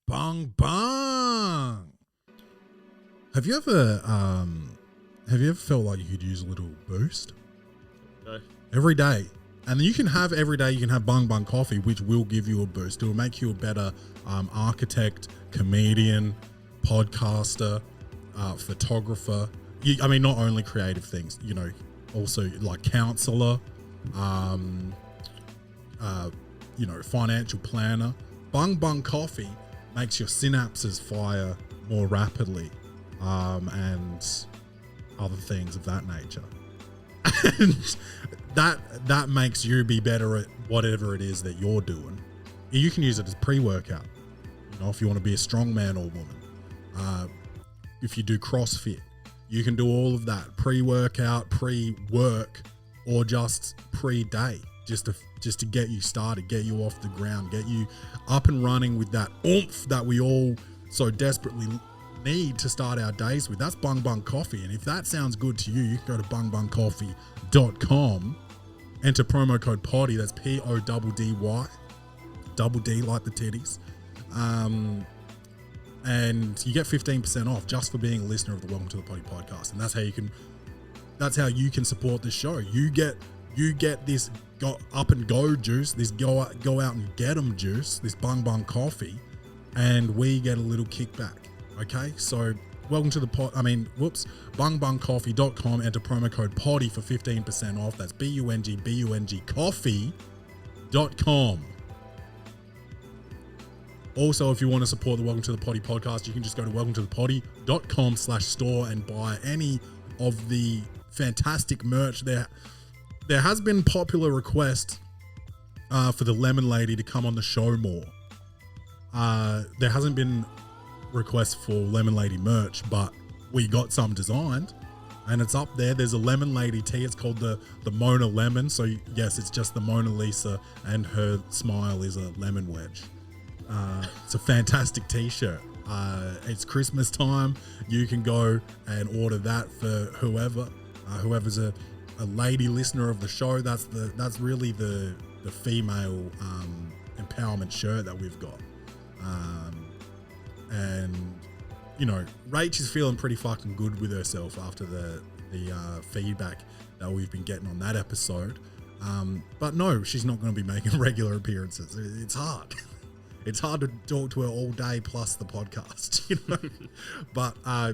Bang bang. Have you ever felt like you could use a little boost? No. Every day. And you can have every day, you can have Bang Bang coffee, which will give you a boost. It will make you a better architect, comedian, podcaster, photographer. Not only creative things, also like counselor, financial planner. Bang Bang coffee makes your synapses fire more rapidly, and other things of that nature. And that makes you be better at whatever it is that you're doing. You can use it as pre-workout. If you want to be a strong man or woman. If you do CrossFit, you can do all of that pre-workout, pre-work, or just pre-day, just to get you started, get you off the ground, get you up and running with that oomph that we all so desperately need to start our days with. That's Bang Bang Coffee. And if that sounds good to you, you can go to bangbangcoffee.com, enter promo code Poddy, that's PODDY, double D like the titties, and you get 15% off just for being a listener of the Welcome to the Poddy podcast. And that's how you can support this show. You get this go up and go juice, this go out and get them juice, this Bang Bang Coffee, and we get a little kickback. Okay, so welcome to the bangbangcoffee.com, enter promo code Poddy for 15% off. That's BUNG coffee.com. Also, if you want to support the Welcome to the Poddy podcast, you can just go to welcometothe.poddy.com/store and buy any of the fantastic merch there. There has been popular request for the Lemon Lady to come on the show more. There hasn't been requests for Lemon Lady merch, but we got some designed and it's up there. There's a Lemon Lady tee. It's called the Mona Lemon. So yes, it's just the Mona Lisa and her smile is a lemon wedge. It's a fantastic t-shirt. It's Christmas time. You can go and order that for whoever's a lady listener of the show. That's really the female empowerment shirt that we've got. And Rach is feeling pretty fucking good with herself after the feedback that we've been getting on that episode. But no, she's not going to be making regular appearances. It's hard. It's hard to talk to her all day plus the podcast, But go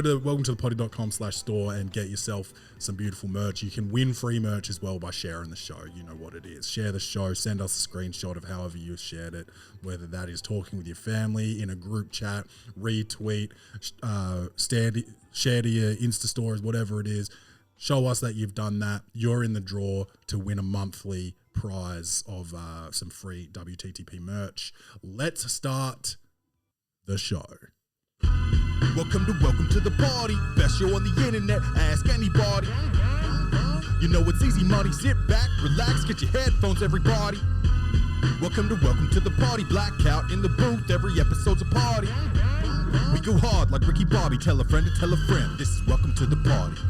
to welcometothe.poddy.com/store and get yourself some beautiful merch. You can win free merch as well by sharing the show. You know what it is. Share the show. Send us a screenshot of however you shared it, whether that is talking with your family in a group chat, retweet, share to your Insta stories, whatever it is. Show us that you've done that. You're in the draw to win a monthly prize of some free WTTP merch. Let's start the show. Welcome to the party. Best show on the internet. Ask anybody. You know it's easy money. Sit back, relax, get your headphones, everybody. Welcome to the party. Blackout in the booth. Every episode's a party. We go hard like Ricky Bobby. Tell a friend to tell a friend. This is Welcome to the Party.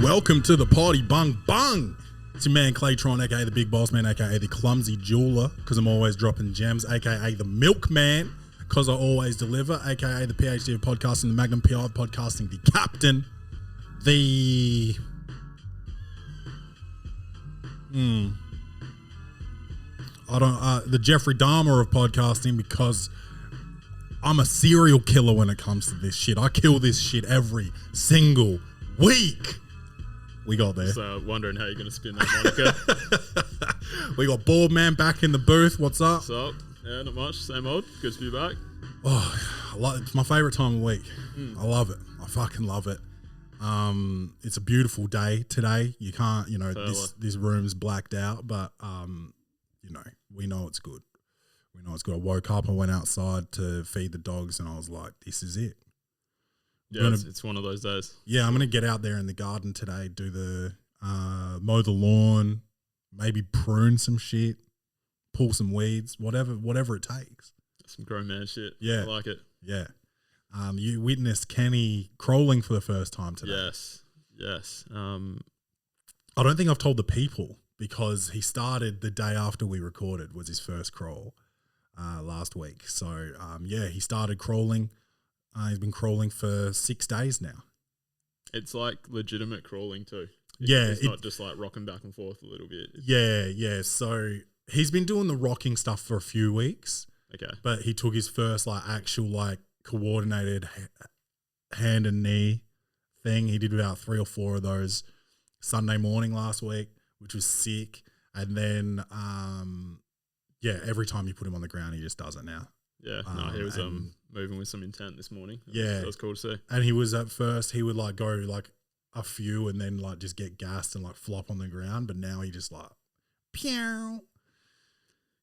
Welcome to the party. Bang bang. It's your man Claytron, aka the Big Boss Man, aka the Clumsy Jeweler, because I'm always dropping gems, aka the Milkman, because I always deliver, aka the PhD of podcasting, the Magnum PI of podcasting, the Captain, the the Jeffrey Dahmer of podcasting, because I'm a serial killer when it comes to this shit. I kill this shit every single week. We got there. So wondering how you're going to spin that moniker. We got Bald Man back in the booth. What's up? What's up? Yeah, not much. Same old. Good to be back. Oh, it's my favorite time of week. I love it. I fucking love it. It's a beautiful day today. You can't, this room's blacked out, but we know it's good. We know it's good. I woke up, I went outside to feed the dogs, and I was like, this is it. Yeah, it's one of those days. Yeah, I'm going to get out there in the garden today, do the mow the lawn, maybe prune some shit, pull some weeds, whatever it takes. Some grown man shit. Yeah. I like it. Yeah. You witnessed Kenny crawling for the first time today. Yes. I don't think I've told the people because he started the day after we recorded was his first crawl. last week. So yeah, he started crawling. He's been crawling for 6 days now. It's like legitimate crawling too. Yeah, It's not just like rocking back and forth a little bit. Yeah. So he's been doing the rocking stuff for a few weeks. Okay. But he took his first like actual like coordinated hand and knee thing. He did about 3 or 4 of those Sunday morning last week, which was sick. And then yeah, every time you put him on the ground, he just does it now. Yeah, he was moving with some intent this morning. That was cool to see. And he was at first, he would like go like a few and then like just get gassed and like flop on the ground. But now he just like, pew.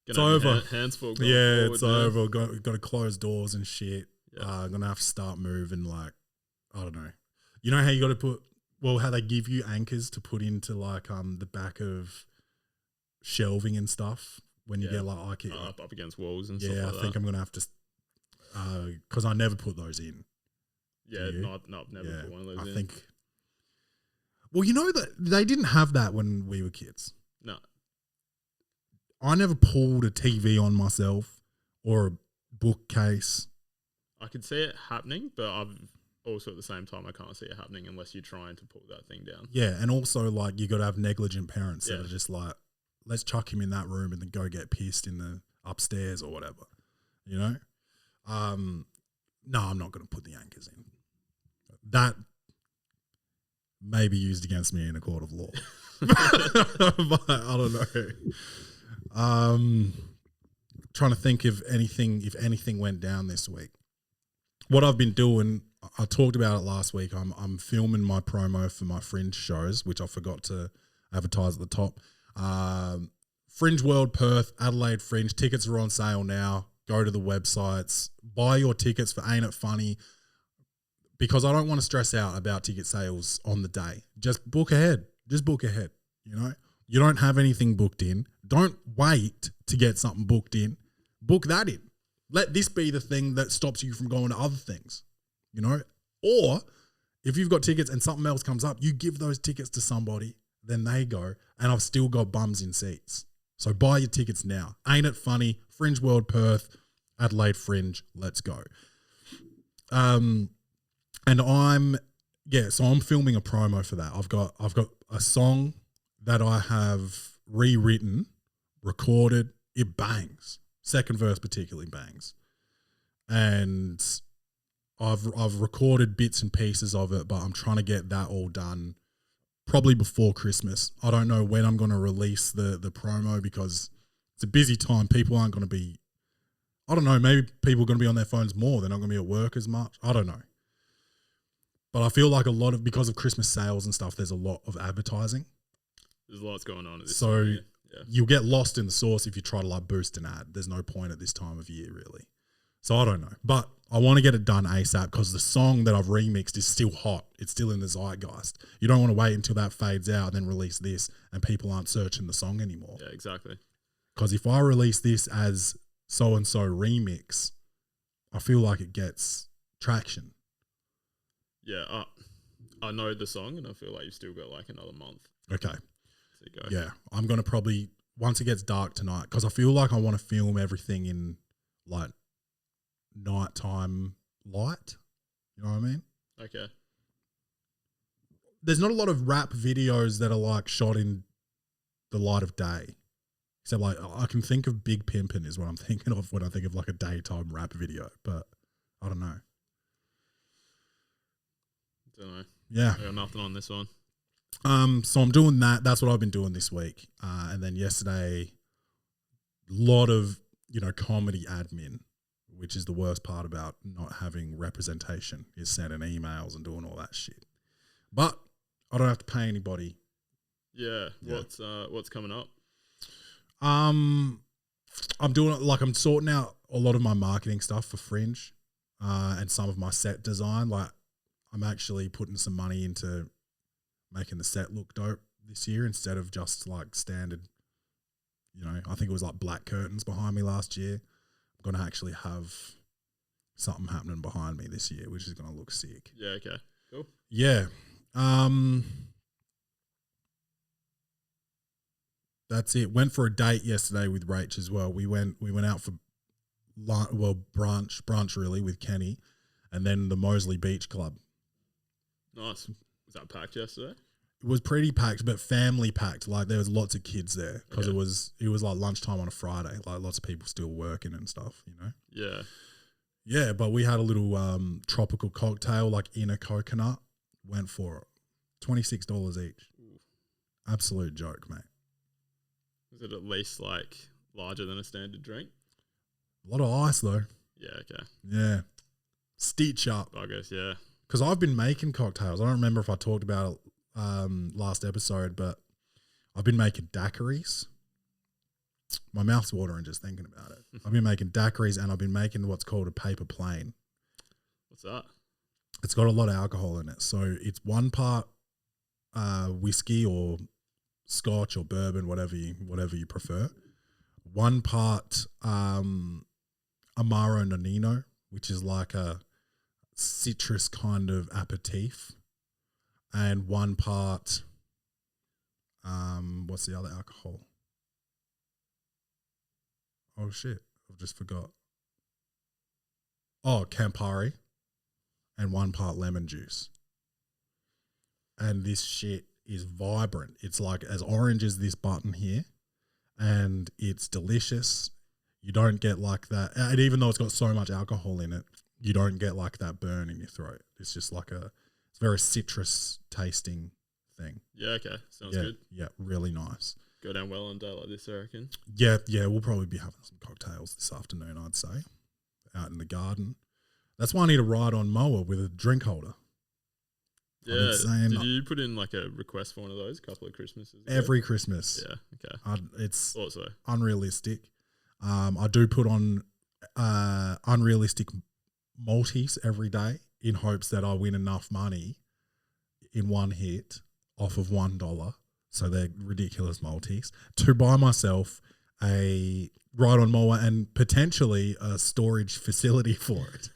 It's over. Hands full. Yeah, it's over. Got to close doors and shit. Yeah. I'm going to have to start moving like, I don't know. You know how you got to put, well, how they give you anchors to put into like the back of shelving and stuff when you get like up against walls and stuff like that. I think I'm going to have to, because I never put those in. Yeah, never put one of those in. I think, well, you know that they didn't have that when we were kids. No. I never pulled a TV on myself or a bookcase. I could see it happening, but I've also at the same time I can't see it happening unless you're trying to pull that thing down. Yeah, and also like you got to have negligent parents that are just like, let's chuck him in that room and then go get pissed in the upstairs or whatever, you know? No, I'm not going to put the anchors in. That may be used against me in a court of law. But I don't know. Trying to think if anything went down this week. What I've been doing, I talked about it last week. I'm filming my promo for my Fringe shows, which I forgot to advertise at the top. Fringe World Perth, Adelaide Fringe. Tickets are on sale now. Go to the websites. Buy your tickets for Ain't It Funny, because I don't want to stress out about ticket sales on the day. Just book ahead. You know? You don't have anything booked in. Don't wait to get something booked in. Book that in. Let this be the thing that stops you from going to other things, you know? Or if you've got tickets and something else comes up, you give those tickets to somebody, then they go, and I've still got bums in seats. So buy your tickets now. Ain't It Funny? Fringe World Perth, Adelaide Fringe. Let's go. And I'm filming a promo for that. I've got a song that I have rewritten, recorded. It bangs. Second verse particularly bangs. And I've recorded bits and pieces of it, but I'm trying to get that all done probably before Christmas. I don't know when I'm going to release the promo because it's a busy time. People aren't going to be, I don't know, maybe people are going to be on their phones more. They're not going to be at work as much. I don't know. But I feel like because of Christmas sales and stuff, there's a lot of advertising. There's lots going on at this so time. You'll get lost in the sauce if you try to like boost an ad. There's no point at this time of year really. So I don't know. But I want to get it done ASAP because the song that I've remixed is still hot. It's still in the zeitgeist. You don't want to wait until that fades out and then release this and people aren't searching the song anymore. Yeah, exactly. Because if I release this as so-and-so remix, I feel like it gets traction. Yeah, I know the song and I feel like you've still got like another month. Okay. So you go. Yeah, I'm going to probably, once it gets dark tonight, because I feel like I want to film everything in like nighttime light. You know what I mean? Okay. There's not a lot of rap videos that are like shot in the light of day. Except like I can think of Big Pimpin' is what I'm thinking of when I think of like a daytime rap video, but I don't know. Don't know. Yeah. I got nothing on this one. So I'm doing that. That's what I've been doing this week. And then yesterday, lot of, comedy admin, which is the worst part about not having representation, is sending emails and doing all that shit. But I don't have to pay anybody. Yeah. What's coming up? I'm doing I'm sorting out a lot of my marketing stuff for Fringe, and some of my set design. Like I'm actually putting some money into making the set look dope this year instead of just like standard, I think it was like black curtains behind me last year. I'm going to actually have something happening behind me this year, which is going to look sick. Yeah. Okay. Cool. Yeah. That's it. Went for a date yesterday with Rach as well. We went out for brunch really with Kenny, and then the Moseley Beach Club. Nice. Was that packed yesterday? It was pretty packed, but family packed. Like there was lots of kids there because Okay. it was like lunchtime on a Friday. Like lots of people still working and stuff, you know. Yeah. Yeah, but we had a little tropical cocktail like in a coconut. Went for it, $26 each. Ooh. Absolute joke, mate. Was it at least like larger than a standard drink? A lot of ice though. Yeah. Okay. Yeah, stitch up. I guess. Yeah. Because I've been making cocktails. I don't remember if I talked about it last episode, but I've been making daiquiris. My mouth's watering just thinking about it. I've been making daiquiris and I've been making what's called a paper plane. What's that? It's got a lot of alcohol in it. So it's 1 part whiskey or scotch or bourbon, whatever you prefer. 1 part Amaro Nonino, which is like a citrus kind of aperitif, and 1 part what's the other alcohol? Oh shit, I've just forgot. Oh, Campari, and 1 part lemon juice. And this shit is vibrant. It's like as orange as this button here, and it's delicious. You don't get like that, and even though it's got so much alcohol in it, you don't get like that burn in your throat. It's just like it's very citrus tasting thing. Yeah. Okay. Sounds Yeah, good. yeah, really nice. Go down well on a day like this, I reckon. Yeah, we'll probably be having some cocktails this afternoon, I'd say, out in the garden. That's why I need a ride on mower with a drink holder. Yeah. saying- Did you put in like a request for one of those a couple of Christmases ago? Every Christmas. Yeah. Okay. It's Thought so. unrealistic. I do put on unrealistic multis every day in hopes that I win enough money in one hit off of $1. So they're ridiculous multis to buy myself a ride-on mower and potentially a storage facility for it.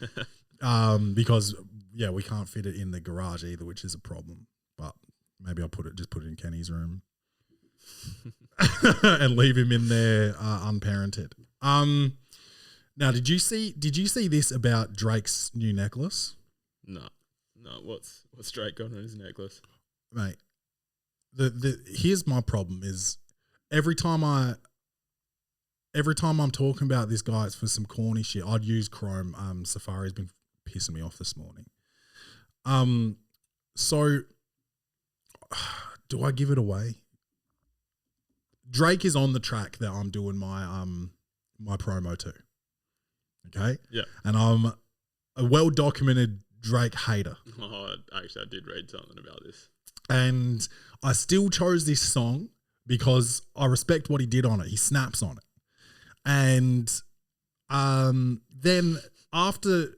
Because we can't fit it in the garage either, which is a problem. But maybe I'll put it in Kenny's room and leave him in there unparented. Now, did you see this about Drake's new necklace, No. What's Drake got on his necklace? mate? Here's my problem is every time I'm talking about this guy, it's for some corny shit. I'd use Chrome. Safari's been pissing me off this morning. So do I give it away? Drake is on the track that I'm doing my my promo to. Okay? Yeah. And I'm a well-documented Drake hater. Oh, actually, I did read something about this. And I still chose this song because I respect what he did on it. He snaps on it. And then after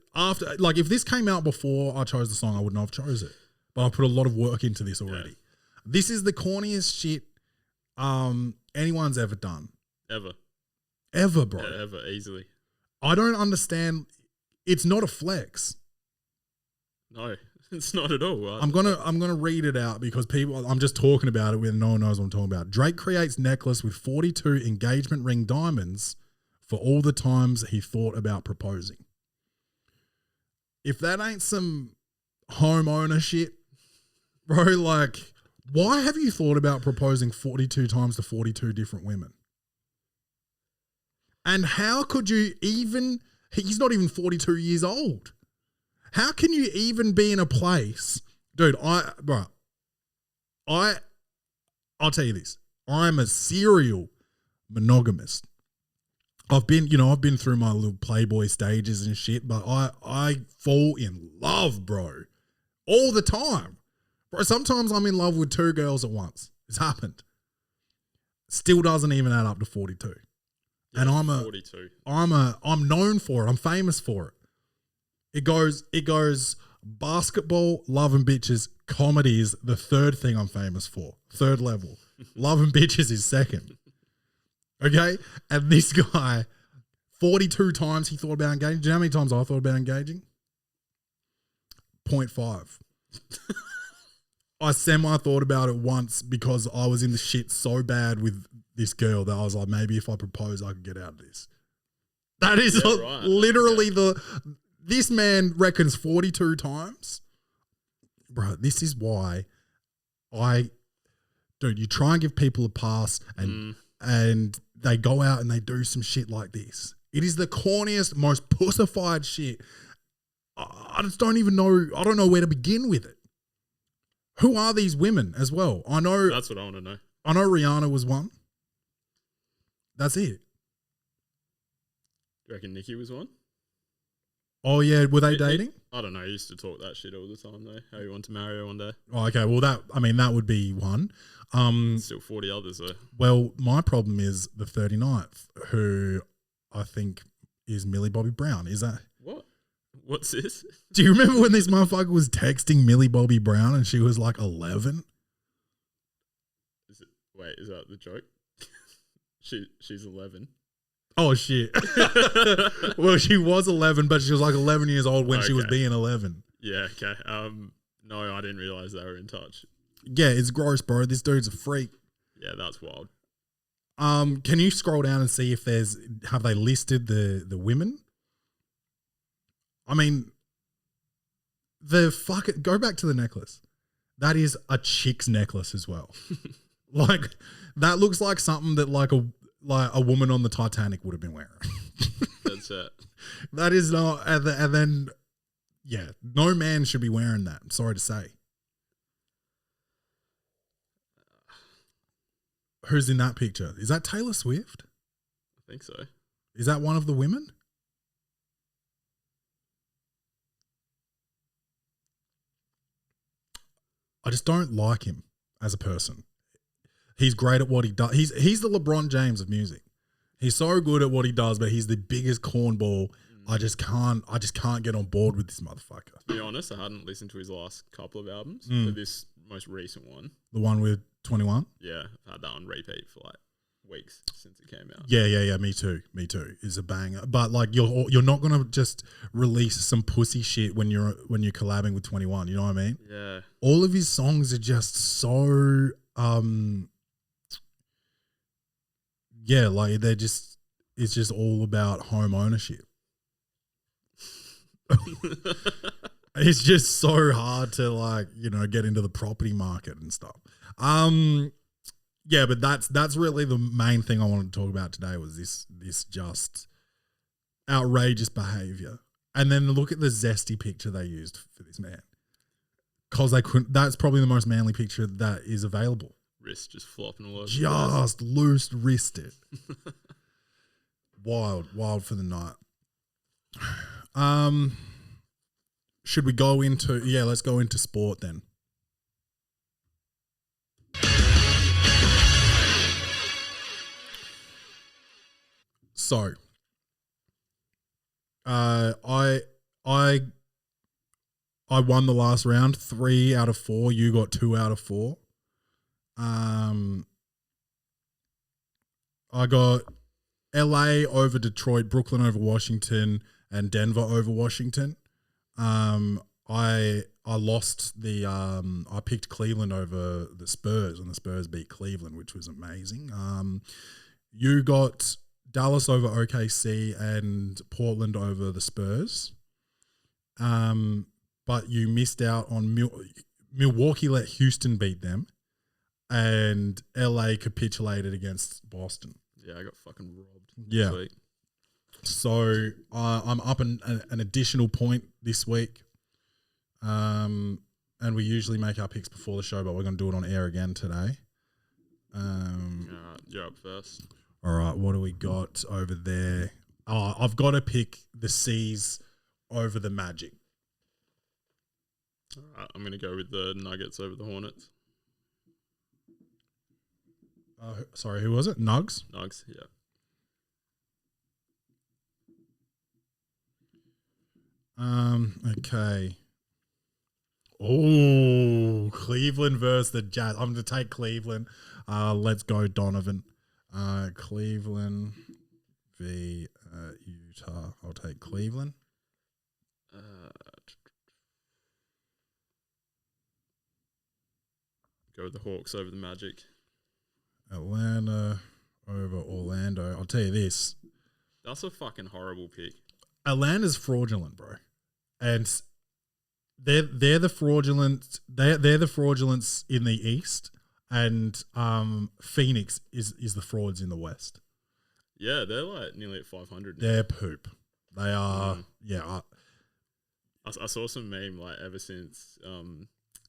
like if this came out before I chose the song, I wouldn't have chose it. But I put a lot of work into this already. Yeah. This is the corniest shit anyone's ever done. Ever, bro. Yeah, ever, easily. I don't understand. It's not a flex. No, it's not at all. I'm gonna read it out because I'm just talking about it when no one knows what I'm talking about. Drake creates necklace with 42 engagement ring diamonds for all the times he thought about proposing. If that ain't some homeowner shit, bro, like, why have you thought about proposing 42 times to 42 different women? And how could you even, he's not even 42 years old. How can you even be in a place, dude, I'll tell you this. I'm a serial monogamist. I've been through my little Playboy stages and shit, but I fall in love, bro, all the time. Bro, sometimes I'm in love with 2 girls at once. It's happened. Still doesn't even add up to 42. Yeah, And 42. I'm known for it. I'm famous for it. It goes basketball, love and bitches, comedy is the 3rd thing I'm famous for. 3rd level. Love and bitches is 2nd. Okay? And this guy, 42 times he thought about engaging. Do you know how many times I thought about engaging? 0.5. I thought about it once because I was in the shit so bad with this girl that I was like, maybe if I propose, I could get out of this. That is Yeah, right. literally this man reckons 42 times. Bro, this is why dude, you try and give people a pass and they go out and they do some shit like this. It is the corniest, most pussified shit. I just don't even know. I don't know where to begin with it. Who are these women as well? I know. That's what I want to know. I know Rihanna was one. That's it. Do you reckon Nicki was one? Oh yeah, were they dating? I don't know. He used to talk that shit all the time though. How he wanted to marry her one day. Oh, okay. Well, that would be one. Still 40 others though. Well, my problem is the 39th, who I think is Millie Bobby Brown. Is that what? What's this? Do you remember when this motherfucker was texting Millie Bobby Brown and she was like 11? Wait, is that the joke? She's 11. Oh shit. Well, she was 11, but she was like 11 years old when she was being 11. Yeah. Okay. No, I didn't realize they were in touch. Yeah, it's gross, bro. This dude's a freak. Yeah, that's wild. Can you scroll down and see if have they listed the women? I mean, go back to the necklace. That is a chick's necklace as well. Like that looks like something that like a woman on the Titanic would have been wearing. That's it. That is not, and then yeah, no man should be wearing that. I'm sorry to say. Who's in that picture? Is that Taylor Swift? I think so. Is that one of the women? I just don't like him as a person. He's great at what he does. He's the LeBron James of music. He's so good at what he does, but he's the biggest cornball. I just can't get on board with this motherfucker. To be honest, I hadn't listened to his last couple of albums, but this most recent one, the one with 21. Yeah, I've had that on repeat for like weeks since it came out. Yeah. Me too. It's a banger. But like you're not gonna just release some pussy shit when you're collabing with 21. You know what I mean? Yeah. All of his songs are just so yeah, like it's just all about home ownership. It's just so hard to like, get into the property market and stuff. Yeah, but that's really the main thing I wanted to talk about today was this just outrageous behavior. And then look at the zesty picture they used for this man. Cause they couldn't, that's probably the most manly picture that is available. Wrist just flopping all over. Just loose wristed. Wild for the night. Should we go into, let's go into sport then. So, I won the last round, 3 out of 4. You got 2 out of 4. I got LA over Detroit, Brooklyn over Washington, and Denver over Washington. I lost I picked Cleveland over the Spurs, and the Spurs beat Cleveland, which was amazing. You got Dallas over OKC and Portland over the Spurs. But you missed out on Milwaukee let Houston beat them, and LA capitulated against Boston. Yeah, I got fucking robbed. Yeah. So I'm up an additional point this week. And we usually make our picks before the show, but we're going to do it on air again today. You're up first. All right, what do we got over there? Oh, I've got to pick the C's over the Magic. All right, I'm going to go with the Nuggets over the Hornets. Sorry, who was it? Nugs? Nugs, yeah. Okay. Oh, Cleveland versus the Jazz. I'm going to take Cleveland. Let's go, Donovan. Cleveland v. Utah. I'll take Cleveland. Go with the Hawks over the Magic. Atlanta over Orlando. I'll tell you this. That's a fucking horrible pick. Atlanta's fraudulent, bro, and they're the fraudulent. They're the fraudulence in the East, and Phoenix is the frauds in the West. Yeah, they're like nearly at 500. Now. They're poop. They are. Yeah. I saw some meme like ever since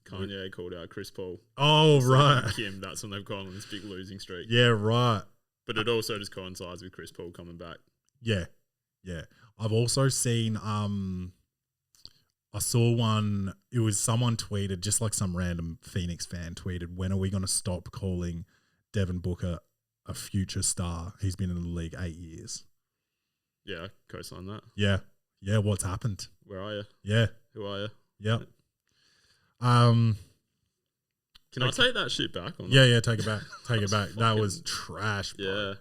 Kanye called out Chris Paul. Oh right. Kim, that's when they've gone on this big losing streak. Yeah. Right. But it also just coincides with Chris Paul coming back. Yeah. Yeah. I've also seen. I saw one. It was someone tweeted, just like some random Phoenix fan tweeted, "When are we going to stop calling Devin Booker a future star? He's been in the league 8 years." Yeah, co-sign that. Yeah. Yeah. What's happened? Where are you? Yeah. Who are you? Yeah. Can I take that shit back? Or not? Yeah. Take it back. Take it back. That was trash. Bro. Yeah.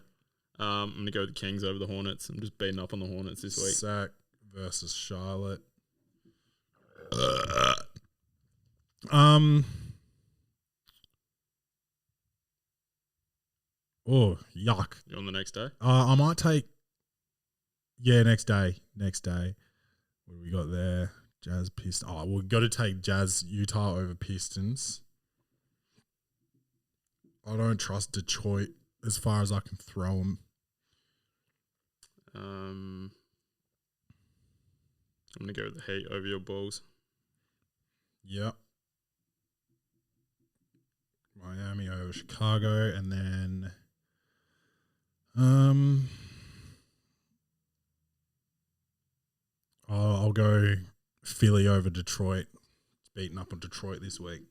I'm gonna go with the Kings over the Hornets. I'm just beating up on the Hornets this week. Sac versus Charlotte. Oh, yuck. You on the next day? I might take. Yeah, next day. Next day. What do we got there? Jazz Pistons. Oh, we've got to take Jazz Utah over Pistons. I don't trust Detroit as far as I can throw them. I'm gonna go with the Heat over your Bulls. Yep. Miami over Chicago, and then I'll go Philly over Detroit. It's beaten up on Detroit this week.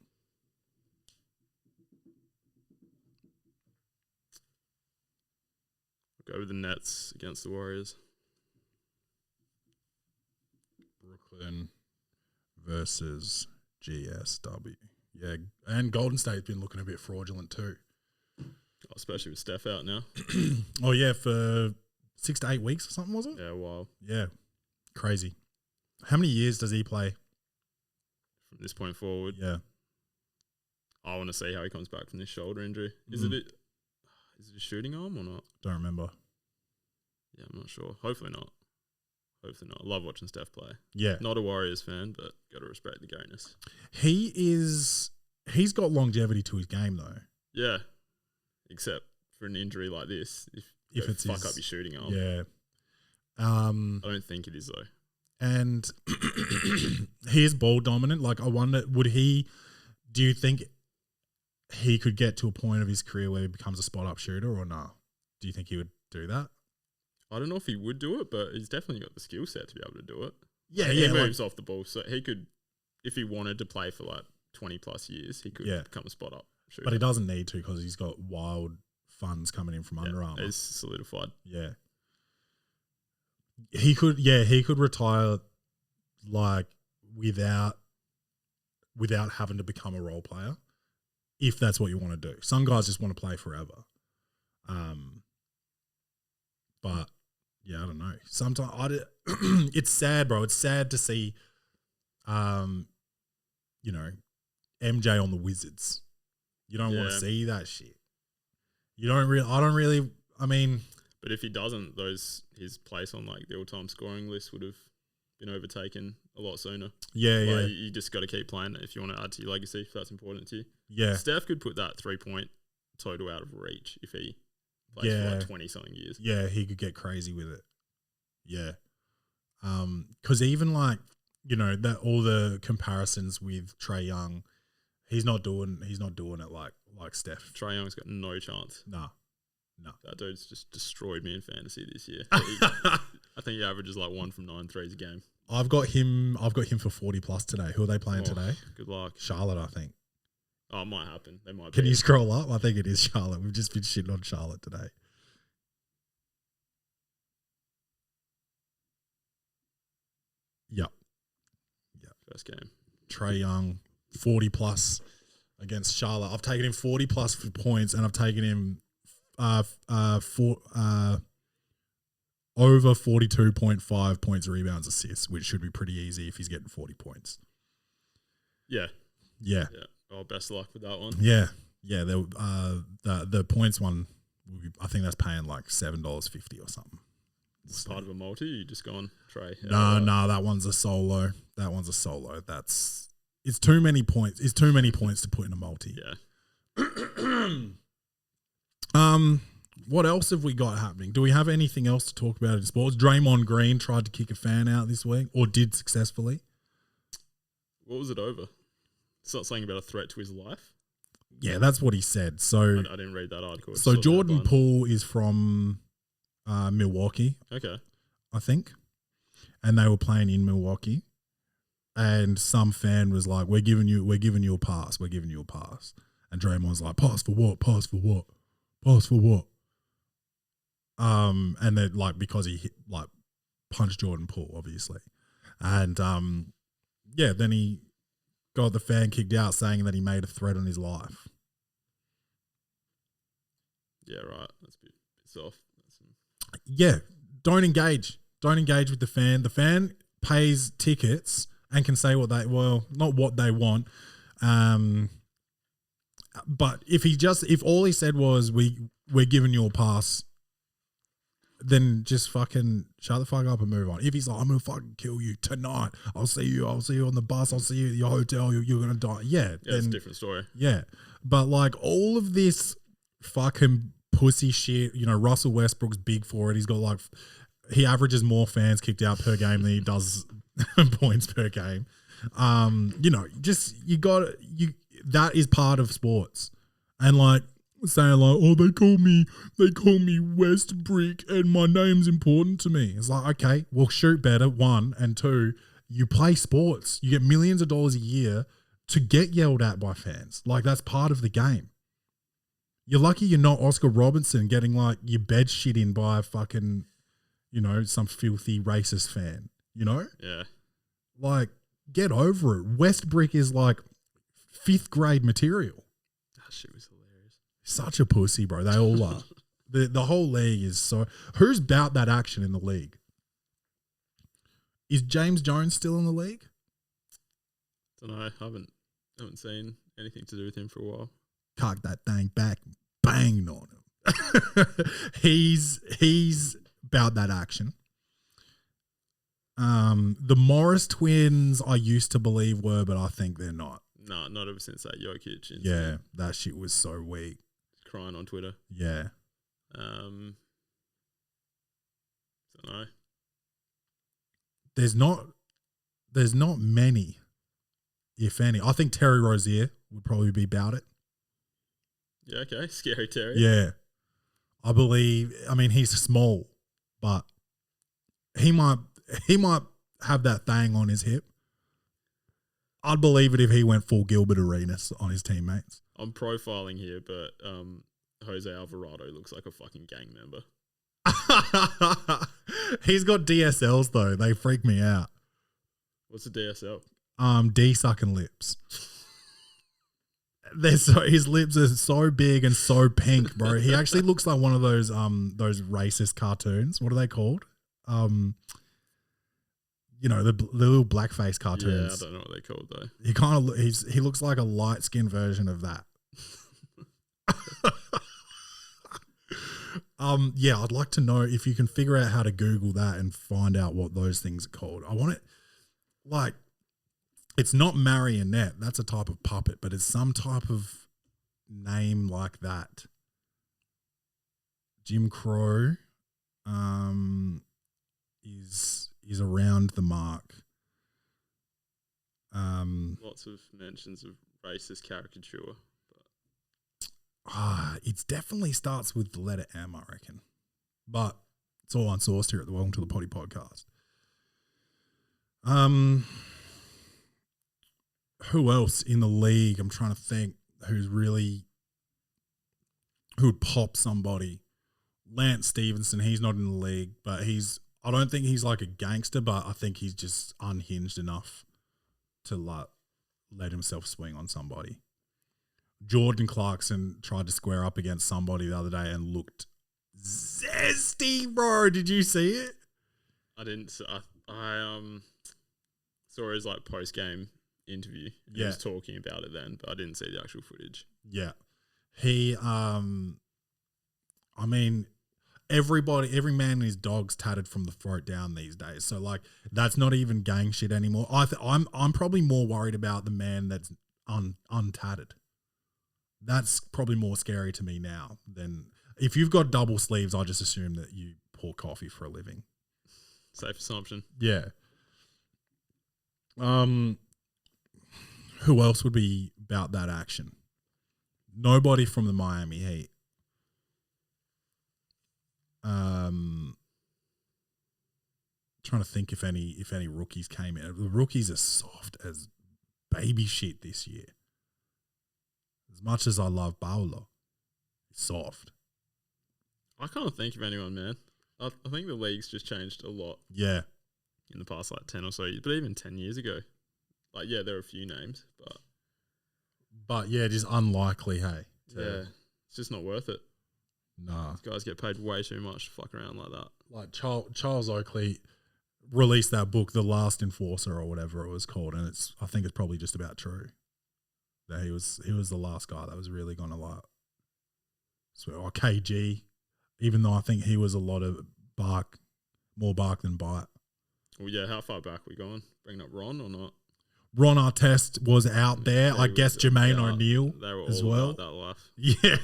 I'll go with the Nets against the Warriors. Brooklyn versus GSW. Yeah, and Golden State's been looking a bit fraudulent too. Especially with Steph out now. Oh yeah, for 6 to 8 weeks or something, was it? Yeah, wow. Yeah, crazy. How many years does he play? From this point forward. Yeah. I want to see how he comes back from this shoulder injury. Is it a shooting arm or not? Don't remember. Yeah, I'm not sure. Hopefully not. Hopefully not. I love watching Steph play. Yeah. Not a Warriors fan, but got to respect the greatness. He's got longevity to his game though. Yeah. Except for an injury like this. If it's fuck up your shooting arm. Yeah. I don't think it is though. And he is ball dominant. Like I wonder, do you think he could get to a point of his career where he becomes a spot up shooter or no? Do you think he would do that? I don't know if he would do it, but he's definitely got the skill set to be able to do it. Yeah, he yeah. moves off the ball, so he could, if he wanted to play for like 20 plus years, he could become a spot up shooter. But he doesn't need to because he's got wild funds coming in from Under Armour. He's solidified. Yeah. He could retire like without having to become a role player if that's what you want to do. Some guys just want to play forever. But yeah, I don't know. Sometimes it's sad, bro. It's sad to see MJ on the Wizards. You don't want to see that shit. But if he doesn't, his place on like the all-time scoring list would have been overtaken a lot sooner. Yeah. You just got to keep playing it if you want to add to your legacy, if that's important to you. Yeah. Steph could put that 3-point total out of reach if he plays for like 20-something years. Yeah, he could get crazy with it. Yeah. Because even like, that all the comparisons with Trae Young, he's not doing it like Steph. Trae Young's got no chance. No. That dude's just destroyed me in fantasy this year. I think he averages like 1 from 9 threes a game. I've got him for 40 plus today. Who are they playing today? Good luck. Charlotte, I think. Oh, it might happen. They might. Can you scroll up? I think it is Charlotte. We've just been shitting on Charlotte today. Yep. First game. Trae Young, 40 plus against Charlotte. I've taken him 40 plus for points, and I've taken him over 42.5 points, rebounds, assists, which should be pretty easy if he's getting 40 points. Yeah. Oh, best of luck with that one. Yeah. The points one, I think that's paying like $7.50 or something. It's part of a multi. You just gone Trey. No, that one's a solo. It's too many points. It's too many points to put in a multi. Yeah. What else have we got happening? Do we have anything else to talk about in sports? Draymond Green tried to kick a fan out this week, or did successfully. What was it over? It's not something about a threat to his life. Yeah, that's what he said. So I didn't read that article. So Jordan Poole is from Milwaukee. Okay. I think. And they were playing in Milwaukee. And some fan was like, We're giving you a pass. We're giving you a pass. And Draymond's like, pass for what? Pass for what? Pass for what? And then like because he like punched Jordan Poole, obviously. And then he got the fan kicked out saying that he made a threat on his life. Yeah, right. That's a bit soft. Yeah, don't engage. Don't engage with the fan. The fan pays tickets and can say not what they want. But if all he said was we're giving you a pass, then just fucking shut the fuck up and move on. If he's like, I'm gonna fucking kill you tonight, I'll see you on the bus, I'll see you at your hotel, you're gonna die. Yeah, it's a different story. Yeah. But like all of this fucking pussy shit, Russell Westbrook's big for it. He's got he averages more fans kicked out per game than he does points per game. That is part of sports. And like saying like, oh, they call me Westbrick and my name's important to me. It's like, okay, well, shoot better, 1, and 2, you play sports. You get millions of dollars a year to get yelled at by fans. Like that's part of the game. You're lucky you're not Oscar Robertson getting like your bed shit in by a fucking, some filthy racist fan, Yeah. Like, get over it. Westbrick is like 5th grade material. That shit was hilarious. Such a pussy, bro. They all are. The whole league is so... Who's about that action in the league? Is James Jones still in the league? Don't know. I haven't seen anything to do with him for a while. Cock that thing back, banged on him. He's about that action. The Morris twins I used to believe were, but I think they're not. No, not ever since that Jokic incident. Yeah, that shit was so weak. Crying on Twitter. Yeah. Don't know. There's not many, if any. I think Terry Rozier would probably be about it. Yeah, okay. Scary Terry. Yeah. I mean, he's small, but he might have that thing on his hip. I'd believe it if he went full Gilbert Arenas on his teammates. I'm profiling here, but Jose Alvarado looks like a fucking gang member. He's got DSLs though. They freak me out. What's a DSL? D sucking lips. His lips are so big and so pink, bro. He actually looks like one of those racist cartoons. What are they called? The little blackface cartoons. Yeah, I don't know what they're called though. He looks like a light skinned version of that. I'd like to know if you can figure out how to Google that and find out what those things are called. I want it like it's not marionette. That's a type of puppet, but it's some type of name like that. Jim Crow is around the mark. Lots of mentions of racist caricature. It definitely starts with the letter M, I reckon. But it's all unsourced here at the Welcome to the Poddy podcast. Who else in the league? I'm trying to think who would pop somebody. Lance Stevenson, he's not in the league, but I don't think he's like a gangster, but I think he's just unhinged enough to let himself swing on somebody. Jordan Clarkson tried to square up against somebody the other day and looked zesty, bro. Did you see it? I didn't. I saw his like post game interview. He was talking about it then, but I didn't see the actual footage. Yeah, he. I mean, every man and his dog's tatted from the throat down these days. So like that's not even gang shit anymore. I'm probably more worried about the man that's untatted. That's probably more scary to me now than if you've got double sleeves. I just assume that you pour coffee for a living. Safe assumption. Yeah. Who else would be about that action? Nobody from the Miami Heat. Trying to think if any rookies came in. The rookies are soft as baby shit this year. As much as I love Paolo, he's soft. I can't think of anyone, man. I think the league's just changed a lot. Yeah. In the past, like 10 or so years. But even 10 years ago. Like, yeah, there are a few names, But yeah, it is unlikely, hey. Yeah. It's just not worth it. Nah. These guys get paid way too much to fuck around like that. Like Charles Oakley released that book, The Last Enforcer or whatever it was called, and I think it's probably just about true. That he was the last guy that was really gonna like or KG, even though I think he was a lot of more bark than bite. Well, yeah, how far back we going? Bringing up Ron or not? Ron Artest was out there. I guess Jermaine O'Neal as well. That life. Yeah.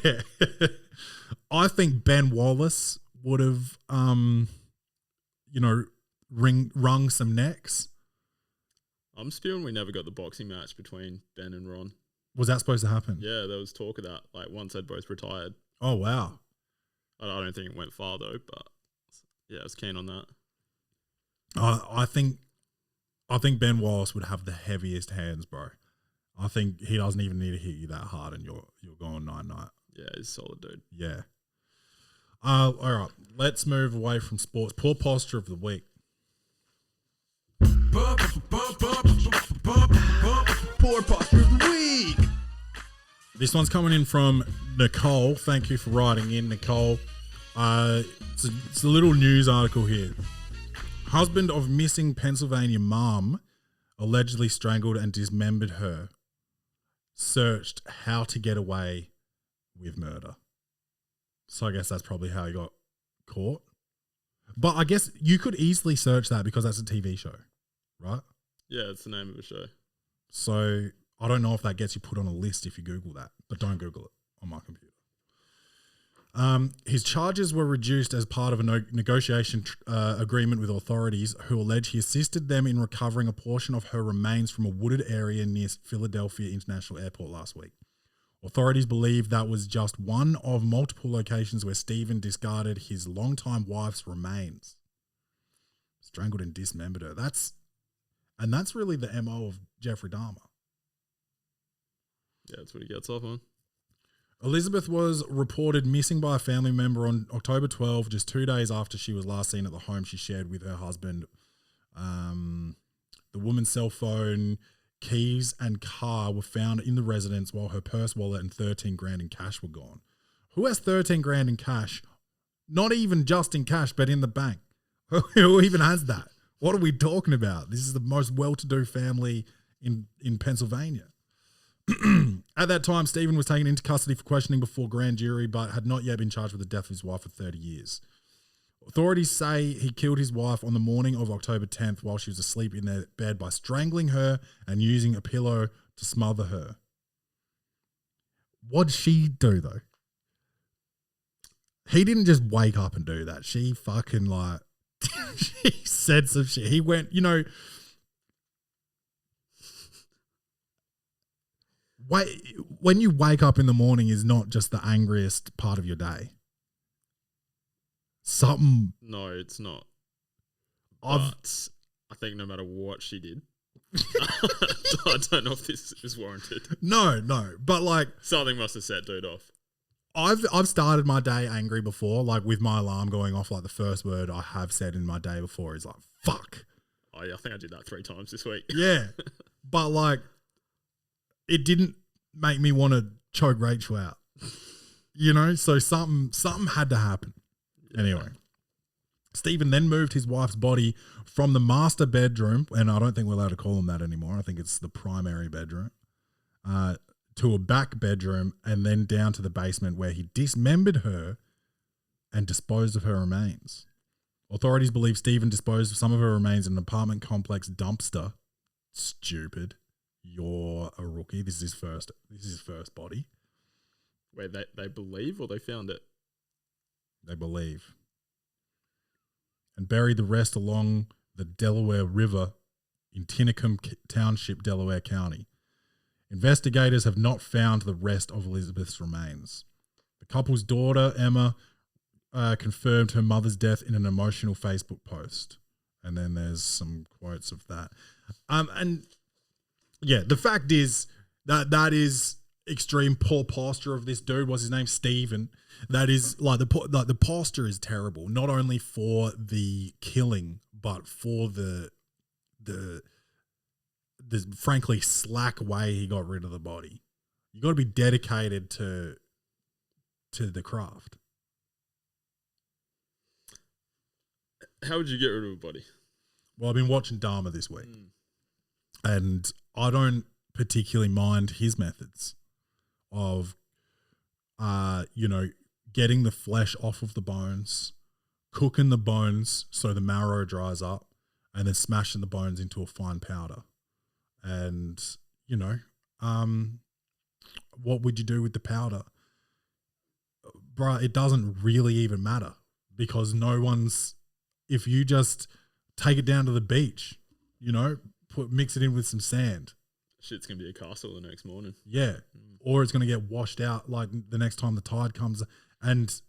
I think Ben Wallace would have, wrung some necks. I'm spewing we never got the boxing match between Ben and Ron. Was that supposed to happen? Yeah, there was talk of that. Like once they'd both retired. Oh, wow. I don't think it went far though, but yeah, I was keen on that. I think Ben Wallace would have the heaviest hands, bro. I think he doesn't even need to hit you that hard, and you're going 9-9. Yeah, he's a solid dude. Yeah. All right, let's move away from sports. Poor posture of the week. Poor posture of the week. This one's coming in from Nicole. Thank you for writing in, Nicole. It's a little news article here. Husband of missing Pennsylvania mom allegedly strangled and dismembered her. Searched how to get away with murder. So I guess that's probably how he got caught. But I guess you could easily search that because that's a TV show, right? Yeah, it's the name of a show. So I don't know if that gets you put on a list if you Google that, but don't Google it on my computer. His charges were reduced as part of a negotiation agreement with authorities who allege he assisted them in recovering a portion of her remains from a wooded area near Philadelphia International Airport last week. Authorities believe that was just one of multiple locations where Stephen discarded his longtime wife's remains. Strangled and dismembered her. That's really the MO of Jeffrey Dahmer. Yeah, that's what he gets off on. Elizabeth was reported missing by a family member on October 12, just 2 days after she was last seen at the home she shared with her husband. The woman's cell phone, keys, and car were found in the residence while her purse, wallet, and 13 grand in cash were gone. Who has 13 grand in cash? Not even just in cash, but in the bank. Who even has that? What are we talking about? This is the most well-to-do family in Pennsylvania. At that time, Stephen was taken into custody for questioning before grand jury, but had not yet been charged with the death of his wife for 30 years. Authorities say he killed his wife on the morning of October 10th while she was asleep in their bed by strangling her and using a pillow to smother her. What'd she do, though? He didn't just wake up and do that. She fucking she said some shit. He went, when you wake up in the morning is not just the angriest part of your day. No, it's not. But I think no matter what she did, I don't know if this is warranted. No, but something must have set dude off. I've started my day angry before, with my alarm going off. The first word I have said in my day before is fuck. Oh yeah, I think I did that 3 times this week. Yeah, but it didn't make me want to choke Rachel out. So something had to happen. Yeah. Anyway, Stephen then moved his wife's body from the master bedroom, and I don't think we're allowed to call him that anymore. I think it's the primary bedroom, to a back bedroom, and then down to the basement where he dismembered her and disposed of her remains. Authorities believe Stephen disposed of some of her remains in an apartment complex dumpster. Stupid. You're a rookie. This is his first body. Wait, they believe or they found it? They believe. And buried the rest along the Delaware River in Tinicum Township, Delaware County. Investigators have not found the rest of Elizabeth's remains. The couple's daughter, Emma, confirmed her mother's death in an emotional Facebook post. And then there's some quotes of that. And yeah, the fact is that is extreme poor posture of this dude. What's his name? Stephen. That is like the posture is terrible, not only for the killing, but for the frankly slack way he got rid of the body. You got to be dedicated to the craft. How would you get rid of a body? Well, I've been watching Dharma this week, and I don't particularly mind his methods of, getting the flesh off of the bones, cooking the bones so the marrow dries up, and then smashing the bones into a fine powder. And, what would you do with the powder? Bruh, it doesn't really even matter because if you just take it down to the beach, mix it in with some sand. Shit's going to be a castle the next morning. Yeah. Or it's going to get washed out like the next time the tide comes. And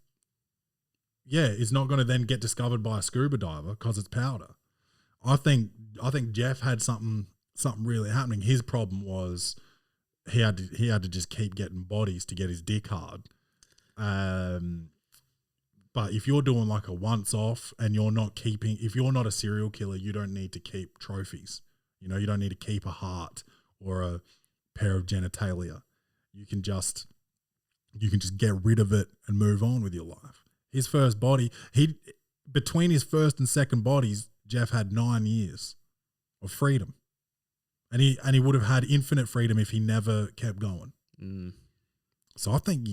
yeah, it's not going to then get discovered by a scuba diver because it's powder. I think Jeff had something really happening. His problem was he had to just keep getting bodies to get his dick hard. But if you're doing like a once off and if you're not a serial killer, you don't need to keep trophies. You don't need to keep a heart or a pair of genitalia. You can just get rid of it and move on with your life. His first body, between his first and second bodies, Jeff had 9 years of freedom. And he would have had infinite freedom if he never kept going. So I think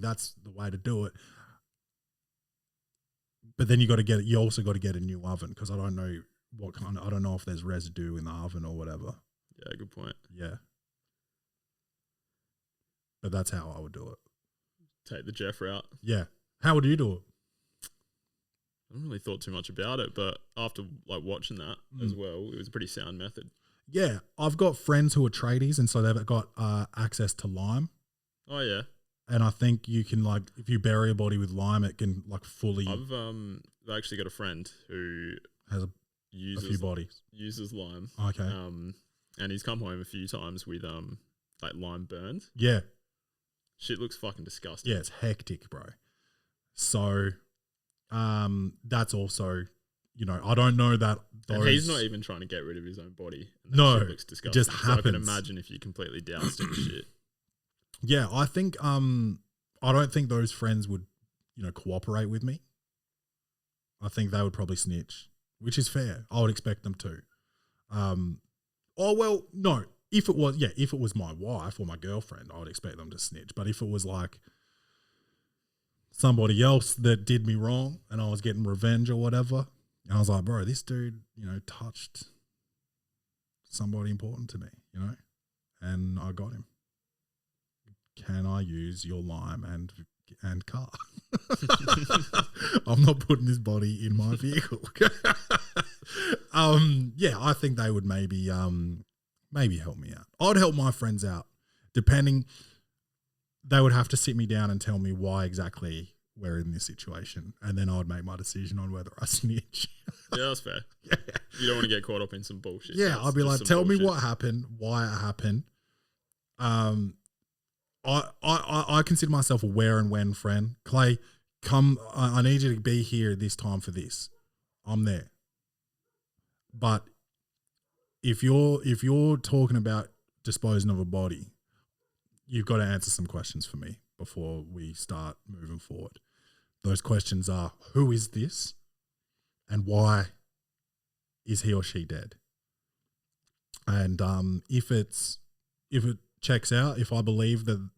that's the way to do it. But then you also got to get a new oven because I don't know I don't know if there's residue in the oven or whatever. Yeah, good point. Yeah. But that's how I would do it. Take the Jeff route. Yeah. How would you do it? I haven't really thought too much about it, but after like watching that as well, it was a pretty sound method. Yeah. I've got friends who are tradies and so they've got access to lime. Oh yeah. And I think you can if you bury a body with lime, it can fully. I've actually got a friend who has a few bodies. Uses lime. Okay. And he's come home a few times with lime burns. Yeah. Shit looks fucking disgusting. Yeah, it's hectic, bro. So, that's also, I don't know that. And he's not even trying to get rid of his own body. No, shit looks disgusting. it just happens. I can imagine if you completely doused it with shit. Yeah, I think I don't think those friends would, cooperate with me. I think they would probably snitch, which is fair. I would expect them to. No. If it was my wife or my girlfriend, I would expect them to snitch. But if it was like somebody else that did me wrong and I was getting revenge or whatever, and I was like, bro, this dude, touched somebody important to me, and I got him. Can I use your lime and car? I'm not putting this body in my vehicle. Yeah, I think they would maybe help me out. I'd help my friends out. Depending, they would have to sit me down and tell me why exactly we're in this situation, and then I would make my decision on whether I snitch. Yeah, that's fair. Yeah. You don't want to get caught up in some bullshit. Yeah, I'd be like, tell me what happened, why it happened. I consider myself a where and when friend. Clay, come, I need you to be here at this time for this. I'm there. But if you're talking about disposing of a body, you've got to answer some questions for me before we start moving forward. Those questions are, who is this? And why is he or she dead? And if it checks out, if I believe that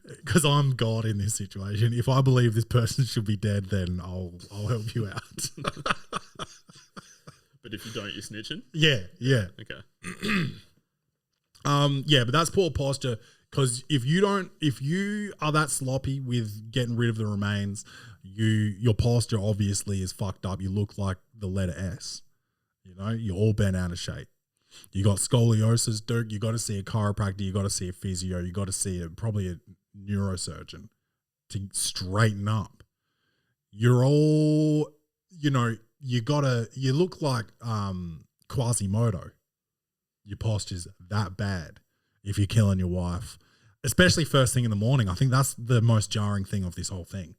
Because I'm God in this situation. If I believe this person should be dead, then I'll help you out. But if you don't, you're snitching? Yeah. Okay. Yeah, but that's poor posture. Because if you are that sloppy with getting rid of the remains, your posture obviously is fucked up. You look like the letter S. You know, you're all bent out of shape. You got scoliosis, Dirk. You got to see a chiropractor. You got to see a physio. You got to see probably a neurosurgeon to straighten up. You're all, you know, you look like Quasimodo. Your posture's that bad if you're killing your wife, especially first thing in the morning. I think that's the most jarring thing of this whole thing.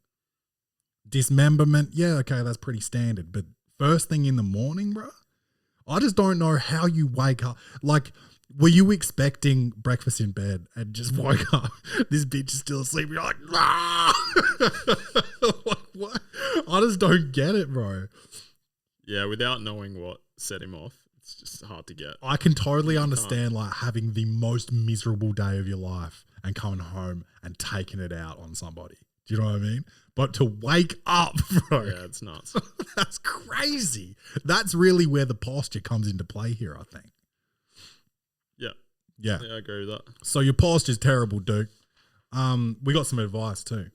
Dismemberment, yeah, okay, that's pretty standard. But first thing in the morning, bro, I just don't know how you wake up. Like, were you expecting breakfast in bed and just woke up? This bitch is still asleep. You're like, nah. Like, what? I just don't get it, bro. Yeah, without knowing what set him off, it's just hard to get. I can totally understand like having the most miserable day of your life and coming home and taking it out on somebody. Do you know what I mean? But to wake up, bro. Yeah, it's nuts. That's crazy. That's really where the posture comes into play here, I think. Yeah, I agree with that. So your posture's terrible, Duke. We got some advice too.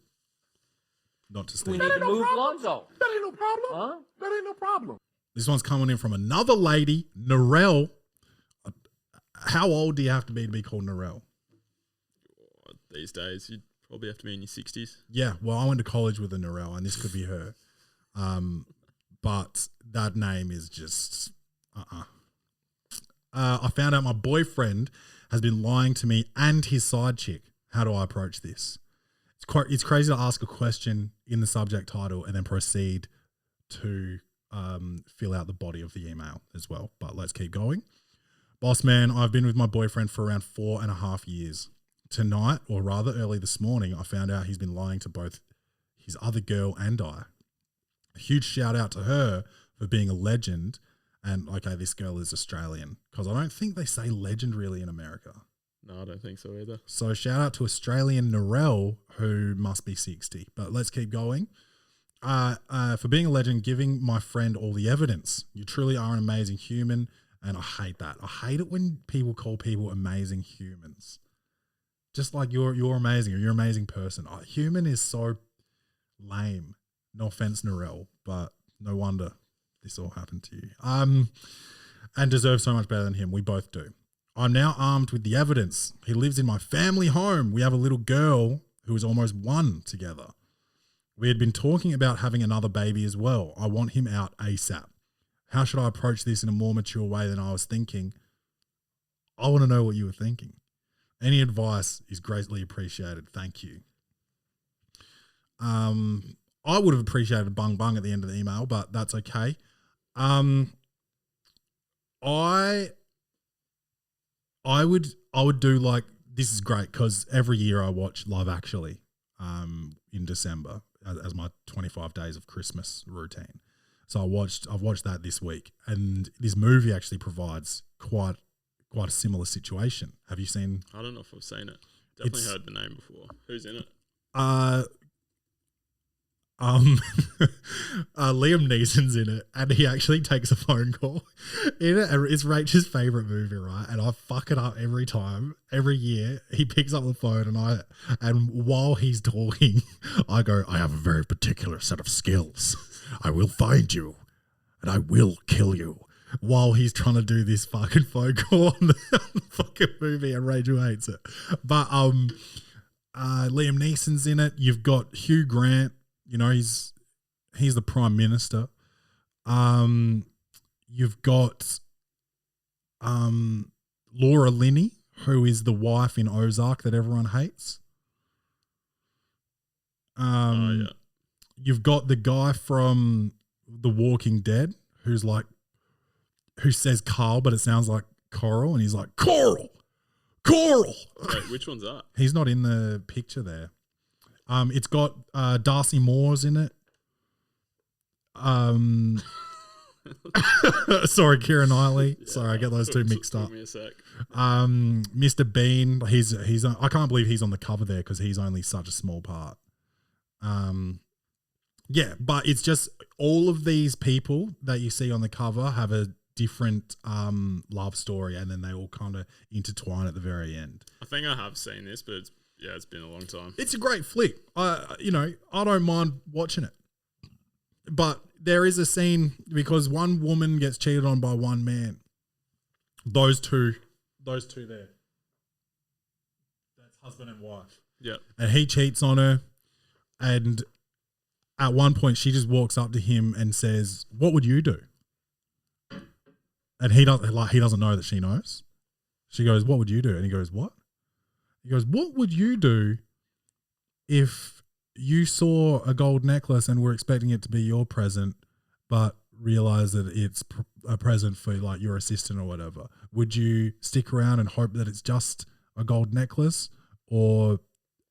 Not to Steve. We need to move Lonzo. That ain't no problem. Huh? That ain't no problem. This one's coming in from another lady, Narelle. How old do you have to be called Narelle? These days, you'd probably have to be in your 60s. Yeah, well, I went to college with a Narelle, and this could be her. But that name is just I found out my boyfriend has been lying to me and his side chick. How do I approach this? It's crazy to ask a question in the subject title and then proceed to fill out the body of the email as well. But let's keep going. Boss man, I've been with my boyfriend for around 4.5 years. Tonight, or rather early this morning, I found out he's been lying to both his other girl and I. A huge shout out to her for being a legend. And okay, this girl is Australian because I don't think they say legend really in America. No, I don't think so either. So shout out to Australian Narelle, who must be 60. But let's keep going. For being a legend, giving my friend all the evidence. You truly are an amazing human, and I hate that. I hate it when people call people amazing humans. Just like you're amazing or you're an amazing person. Human is so lame. No offense, Narelle, but no wonder this all happened to you. And deserve so much better than him. We both do. I'm now armed with the evidence. He lives in my family home. We have a little girl who is almost 1 together. We had been talking about having another baby as well. I want him out ASAP. How should I approach this in a more mature way than I was thinking? I want to know what you were thinking. Any advice is greatly appreciated. Thank you. I would have appreciated bung bung at the end of the email, but that's okay. I would do like, this is great because every year I watch Love Actually in December as my 25 days of Christmas routine. So I've watched that this week, and this movie actually provides quite a similar situation. Have you seen? I don't know if I've seen it. Definitely heard the name before. Who's in it? Liam Neeson's in it, and he actually takes a phone call in it. And it's Rachel's favorite movie, right? And I fuck it up every time. Every year, he picks up the phone, and while he's talking, I go, "I have a very particular set of skills. I will find you, and I will kill you." While he's trying to do this fucking phone call on the fucking movie, and Rachel hates it. But Liam Neeson's in it. You've got Hugh Grant. You know, he's the Prime Minister. You've got Laura Linney, who is the wife in Ozark that everyone hates. Yeah. You've got the guy from The Walking Dead who says Carl, but it sounds like Coral, and he's like, Coral! Wait, which one's that? He's not in the picture there. It's got Darcy Moore's in it. Sorry, Keira Knightley. Yeah, sorry, I get those two mixed up. Give me a sec. Mr. Bean, he's I can't believe he's on the cover there because he's only such a small part. Yeah, but it's just all of these people that you see on the cover have a different love story, and then they all kind of intertwine at the very end. I think I have seen this, but it's been a long time. It's a great flick. I don't mind watching it. But there is a scene because one woman gets cheated on by one man. Those two there. That's husband and wife. Yeah. And he cheats on her, and at one point she just walks up to him and says, "What would you do?" And he doesn't know that she knows. She goes, "What would you do?" And he goes, "What?" He goes, "What would you do if you saw a gold necklace and were expecting it to be your present, but realize that it's a present for like your assistant or whatever? Would you stick around and hope that it's just a gold necklace, or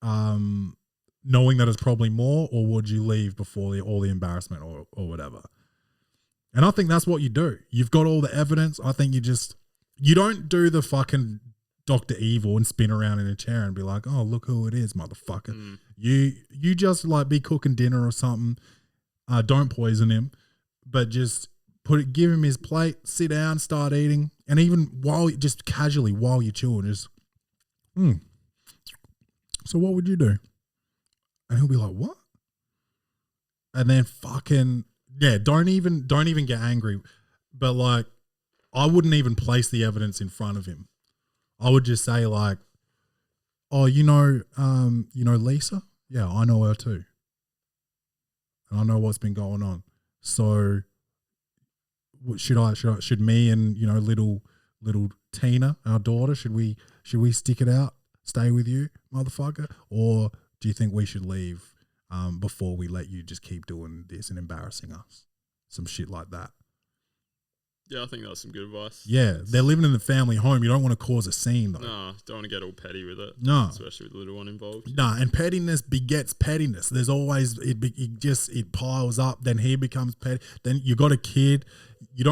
knowing that it's probably more, or would you leave before all the embarrassment or whatever?" And I think that's what you do. You've got all the evidence. I think you don't do the fucking Dr. Evil and spin around in a chair and be like, "Oh, look who it is, motherfucker." You just like be cooking dinner or something. Don't poison him, but just give him his plate, sit down, start eating. And even just casually while you're chewing, just, so what would you do? And he'll be like, "What?" And then fucking, yeah, don't even get angry. But like, I wouldn't even place the evidence in front of him. I would just say like, "Oh, you know Lisa? Yeah, I know her too. And I know what's been going on. So should me and, little Tina, our daughter, should we stick it out, stay with you, motherfucker? Or do you think we should leave before we let you just keep doing this and embarrassing us?" Some shit like that. Yeah, I think that's some good advice. Yeah, they're living in the family home. You don't want to cause a scene, though. No, don't want to get all petty with it. No. Especially with the little one involved. No, and pettiness begets pettiness. There's always, it piles up. Then he becomes petty. Then you got a kid. You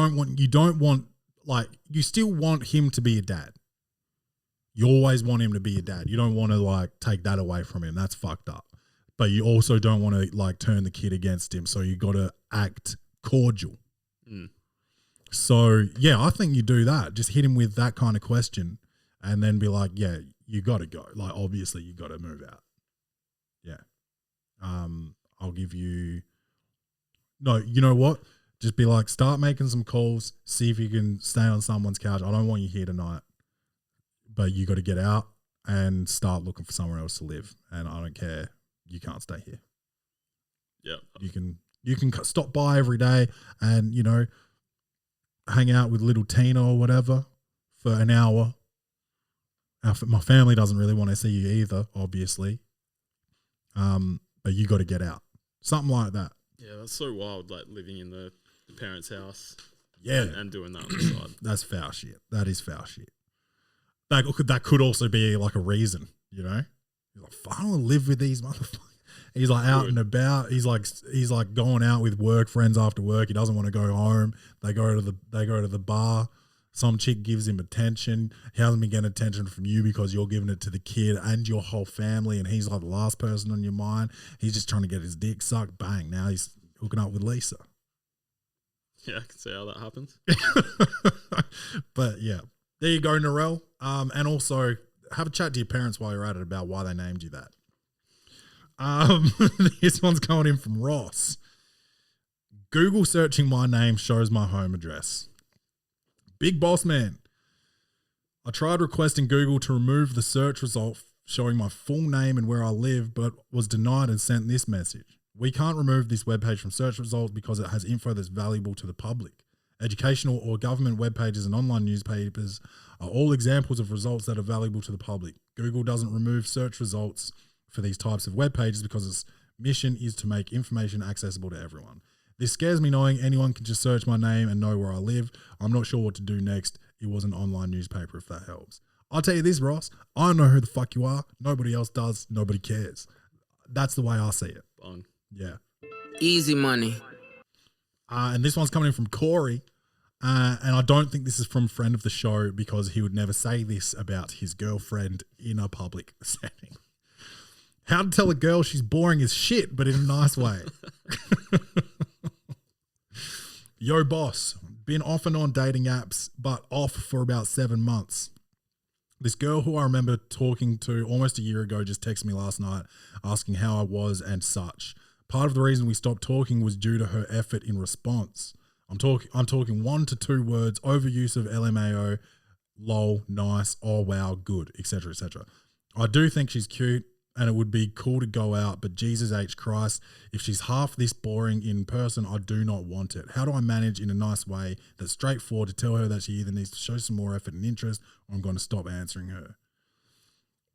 still want him to be a dad. You always want him to be a dad. You don't want to like take that away from him. That's fucked up. But you also don't want to like turn the kid against him. So you got to act cordial. So, yeah, I think you do that. Just hit him with that kind of question and then be like, "Yeah, you got to go. Like, obviously, you got to move out." Yeah. I'll give you – no, you know what? Just be like, start making some calls, see if you can stay on someone's couch. I don't want you here tonight, but you got to get out and start looking for somewhere else to live. And I don't care. You can't stay here. Yeah. You can stop by every day and, hang out with little Tina or whatever for an hour. My family doesn't really want to see you either, obviously. But you got to get out. Something like that. Yeah, that's so wild, like living in the parents' house. Yeah. And doing that on the side. That's foul shit. That is foul shit. That could also be like a reason, You're like, "I don't want to live with these motherfuckers." He's like out and about. He's like going out with work friends after work. He doesn't want to go home. They go to the bar. Some chick gives him attention. He hasn't been getting attention from you because you're giving it to the kid and your whole family, and he's like the last person on your mind. He's just trying to get his dick sucked. Bang! Now he's hooking up with Lisa. Yeah, I can see how that happens. But yeah, there you go, Narelle. And also have a chat to your parents while you're at it about why they named you that. This one's coming in from Ross. Google searching my name shows my home address. Big boss man. I tried requesting Google to remove the search result showing my full name and where I live, but was denied and sent this message. "We can't remove this webpage from search results because it has info that's valuable to the public. Educational or government web pages and online newspapers are all examples of results that are valuable to the public. Google doesn't remove search results for these types of web pages because its mission is to make information accessible to everyone. This scares me knowing anyone can just search my name and know where I live. I'm not sure what to do next. It was an online newspaper, if that helps." I'll tell you this, Ross. I don't know who the fuck you are. Nobody else does. Nobody cares. That's the way I see it. Fun. Yeah. Easy money. And this one's coming in from Corey. And I don't think this is from friend of the show because he would never say this about his girlfriend in a public setting. How to tell a girl she's boring as shit, but in a nice way. Yo, boss. Been off and on dating apps, but off for about 7 months. This girl who I remember talking to almost a year ago just texted me last night asking how I was and such. Part of the reason we stopped talking was due to her effort in response. I'm talking 1 to 2 words, overuse of LMAO, lol, nice, oh wow, good, etc., etc. I do think she's cute and it would be cool to go out, but Jesus H. Christ, if she's half this boring in person, I do not want it. How do I manage in a nice way that's straightforward to tell her that she either needs to show some more effort and interest or I'm going to stop answering her?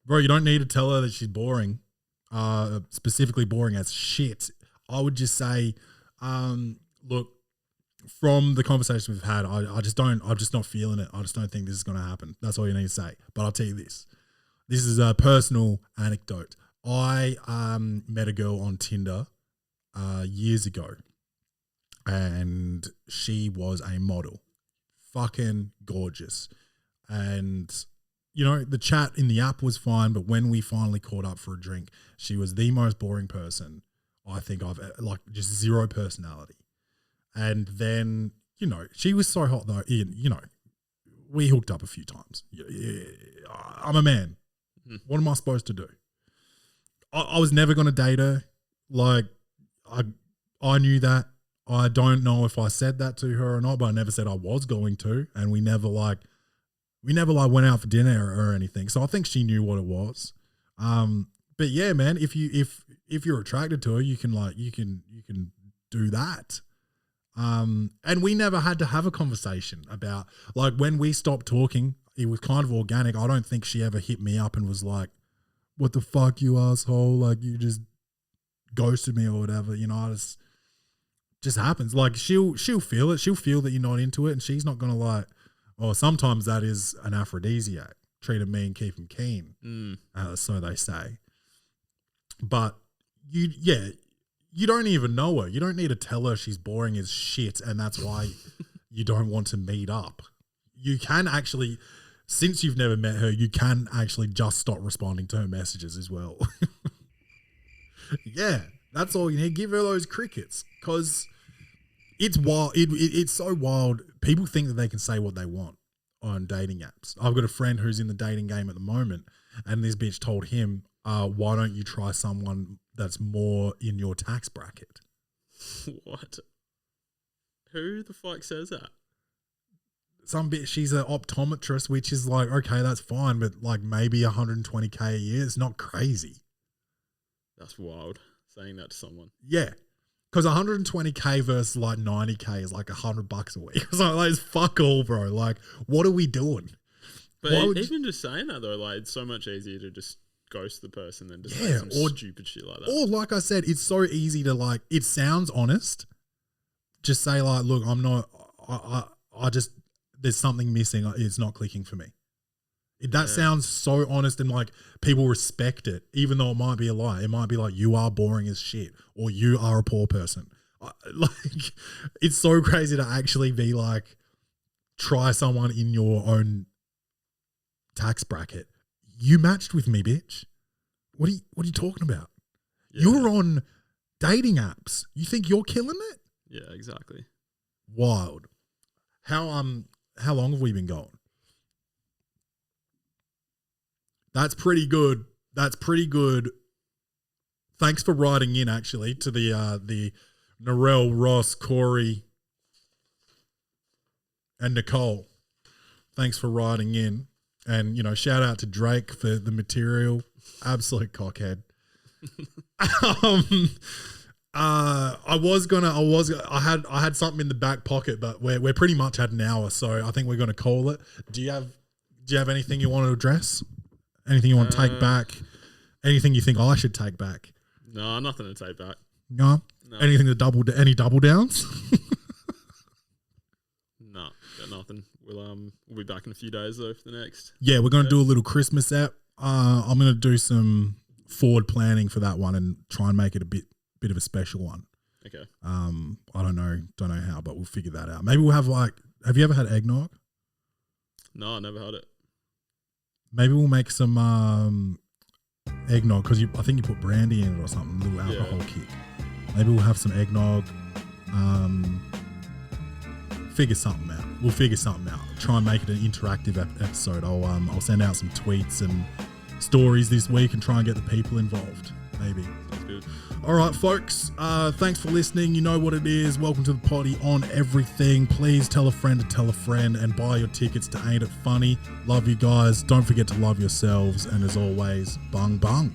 Bro, you don't need to tell her that she's boring, specifically boring as shit. I would just say, look, from the conversation we've had, I'm just not feeling it. I just don't think this is going to happen. That's all you need to say. But I'll tell you this. This is a personal anecdote. I met a girl on Tinder years ago, and she was a model. Fucking gorgeous. And, you know, the chat in the app was fine, but when we finally caught up for a drink, she was the most boring person I think I've, like, just zero personality. And then, you know, she was so hot though, Ian, you know, we hooked up a few times. I'm a man. What am I supposed to do? I was never going to date her. Like, I knew that. I don't know if I said that to her or not, but I never said I was going to. And we never went out for dinner or anything. So I think she knew what it was. But yeah, man, if you're attracted to her, you can do that. And we never had to have a conversation about, like, when we stopped talking, it was kind of organic. I don't think she ever hit me up and was like, what the fuck, you asshole? Like, you just ghosted me or whatever. You know, it just happens. Like, she'll feel it. She'll feel that you're not into it, and she's not going to, like, or sometimes that is an aphrodisiac. Treat 'em mean, keep 'em keen. So they say. But you don't even know her. You don't need to tell her she's boring as shit and that's why you don't want to meet up. You can actually, since you've never met her, you can actually just stop responding to her messages as well. Yeah, that's all you need. Give her those crickets because it's wild. It's so wild. People think that they can say what they want on dating apps. I've got a friend who's in the dating game at the moment and this bitch told him, why don't you try someone that's more in your tax bracket? What? Who the fuck says that? Some bitch, she's an optometrist, which is like, okay, that's fine, but like maybe 120K a year. It's not crazy. That's wild, saying that to someone. Yeah. Because 120K versus like 90K is like $100 a week. So like, it's fuck all, bro. Like, what are we doing? But even just saying that though, like, it's so much easier to just ghost the person than to say some stupid shit like that. Or like I said, it's so easy to, like, it sounds honest. Just say like, look, I'm not, I just, there's something missing. It's not clicking for me. That sounds so honest and like people respect it, even though it might be a lie. It might be like, you are boring as shit or you are a poor person. Like, it's so crazy to actually be like, try someone in your own tax bracket. You matched with me, bitch. What are you talking about? Yeah. You're on dating apps. You think you're killing it? Yeah, exactly. Wild. How long have we been going? That's pretty good. That's pretty good. Thanks for writing in, actually, to the Narelle, Ross, Corey, and Nicole. Thanks for writing in. And, you know, shout out to Drake for the material. Absolute cockhead. I had something in the back pocket, but we're pretty much at an hour, so I think we're going to call it. Do you have anything you want to address? Anything you want to take back? Anything you think I should take back? No, nothing to take back. No. Anything to any double downs? No, got nothing. We'll be back in a few days though for the next. Yeah, we're going to do a little Christmas app. I'm going to do some forward planning for that one and try and make it a bit of a special one. Okay. I don't know how, but we'll figure that out. Maybe we'll have have you ever had eggnog? No, I never had it. Maybe we'll make some eggnog because I think you put brandy in it or something, a little alcohol kick. Maybe we'll have some eggnog. Figure something out. We'll figure something out. Try and make it an interactive episode. I'll send out some tweets and stories this week and try and get the people involved. Maybe. Sounds good. All right, folks. Thanks for listening. You know what it is. Welcome to the Poddy on everything. Please tell a friend to tell a friend and buy your tickets to Ain't It Funny. Love you guys. Don't forget to love yourselves. And as always, bung bung.